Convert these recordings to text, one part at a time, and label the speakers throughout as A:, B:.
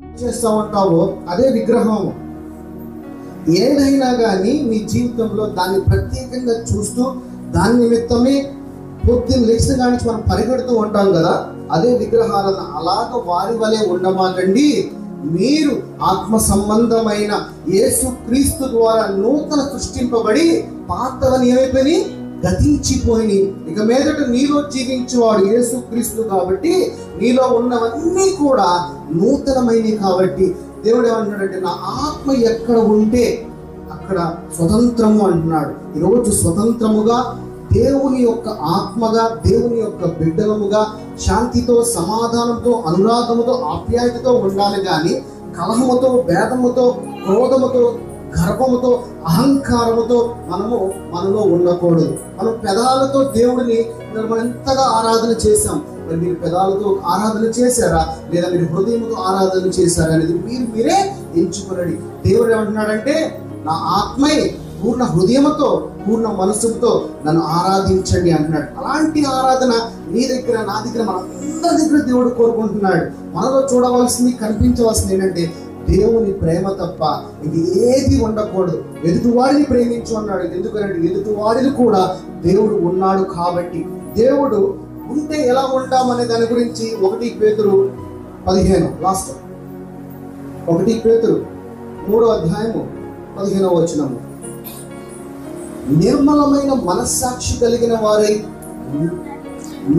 A: చేస్తా ఉంటావో అదే విగ్రహం. ఏదైనా కానీ మీ జీవితంలో దాన్ని ప్రత్యేకంగా చూస్తూ దాని నిమిత్తమే పొద్దున్న లేచిన కానీ మనం పరిగెడుతూ ఉంటాం కదా, అదే విగ్రహాలను అలాగ వారి వలె ఉండమాకండి. మీరు ఆత్మ సంబంధమైన యేసు క్రీస్తు ద్వారా నూతన సృష్టింపబడి పాతవని ఏమైపోయి గతించిపోయి ఇక మీదట నీలో జీవించేవాడు యేసు క్రీస్తు కాబట్టి నీలో ఉన్నవన్నీ కూడా నూతనమైనవి. కాబట్టి దేవుడు ఏమంటున్నాడంటే నా ఆత్మ ఎక్కడ ఉంటే అక్కడ స్వతంత్రము అంటున్నాడు. ఈరోజు స్వతంత్రముగా దేవుని యొక్క ఆత్మగా దేవుని యొక్క బిడ్డలముగా శాంతితో సమాధానంతో అనురాగముతో ఆప్యాయతతో ఉండాలి. కానీ కలహముతో భేదముతో క్రోధముతో గర్వముతో అహంకారముతో మనలో ఉండకూడదు. మనం పెదాలతో దేవుడిని మనం ఎంతగా ఆరాధన చేశాం, మరి మీరు పెదాలతో ఆరాధన చేశారా లేదా మీరు హృదయంతో ఆరాధన చేశారా అనేది మీరే ఎంచుకునండి. దేవుడు ఏమంటున్నాడంటే నా ఆత్మై పూర్ణ హృదయముతో పూర్ణ మనసుతో నన్ను ఆరాధించండి అంటున్నాడు. అలాంటి ఆరాధన నీ దగ్గర నా దగ్గర మనందరి దగ్గర దేవుడు కోరుకుంటున్నాడు. మనలో చూడవలసింది కనిపించవలసింది ఏంటంటే దేవుని ప్రేమ తప్ప ఇది ఏది ఉండకూడదు. ఎదుటివాడిని ప్రేమించు అన్నాడు. ఎందుకంటే ఎదుటివాడిని కూడా దేవుడు ఉన్నాడు. కాబట్టి దేవుడు ఉంటే ఎలా ఉంటామనే దాని గురించి 1 పేతురు 15 లాస్ట్ 1 పేతురు 3వ అధ్యాయము 15వ వచనము నిర్మలమైన మనస్సాక్షి కలిగిన వారై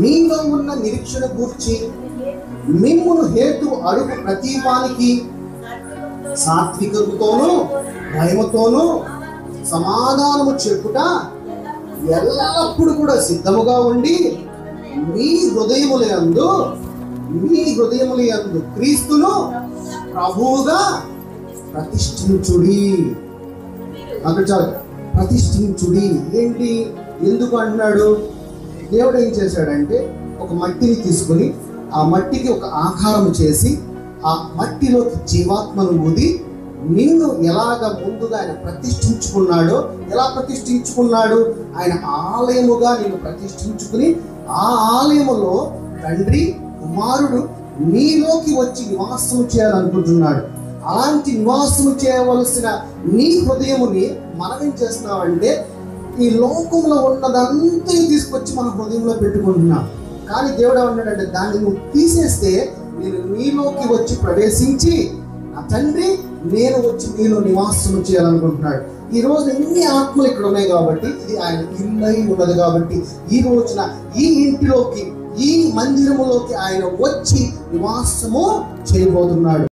A: మీలో ఉన్న నిరీక్షణ గూర్చి మిమ్మును హేతు అడుగు ప్రతి వానికి సాత్వికతోనూ భయముతోనూ సమాధానము చెప్పుట ఎల్లప్పుడూ కూడా సిద్ధముగా ఉండి మీ హృదయములందు క్రీస్తును ప్రభువుగా ప్రతిష్ఠించుడి. అక్కడ చాలు, ప్రతిష్ఠించుడి. ఏంటి, ఎందుకు అంటున్నాడు? దేవుడు ఏం చేశాడంటే ఒక మట్టిని తీసుకుని ఆ మట్టికి ఒక ఆకారం చేసి ఆ మట్టిలోకి జీవాత్మను ఊది నిన్ను ఎలాగ ముందుగా ఆయన ప్రతిష్ఠించుకున్నాడో, ఎలా ప్రతిష్ఠించుకున్నాడు? ఆయన ఆలయముగా నిన్ను ప్రతిష్ఠించుకుని ఆ ఆలయములో తండ్రి కుమారుడు నీలోకి వచ్చి నివాసము చేయాలనుకుంటున్నాడు. అలాంటి నివాసము చేయవలసిన నీ హృదయముని మనం ఏం చేస్తున్నామంటే ఈ లోకంలో ఉన్నదంతా తీసుకొచ్చి మన హృదయంలో పెట్టుకుంటున్నాం. కానీ దేవుడు ఏమన్నాడంటే దాన్ని నువ్వు తీసేస్తే నేను నీలోకి వచ్చి ప్రవేశించి నా తండ్రి నేను వచ్చి నీలో నివాసము చేయాలనుకుంటున్నాడు. ఈ రోజు ఎన్ని ఆత్మలు ఇక్కడ ఉన్నాయి కాబట్టి ఇది ఆయన ఇల్లై ఉన్నది. కాబట్టి ఈ రోజున ఈ ఇంటిలోకి ఈ మందిరములోకి ఆయన వచ్చి నివాసము చేయబోతున్నాడు.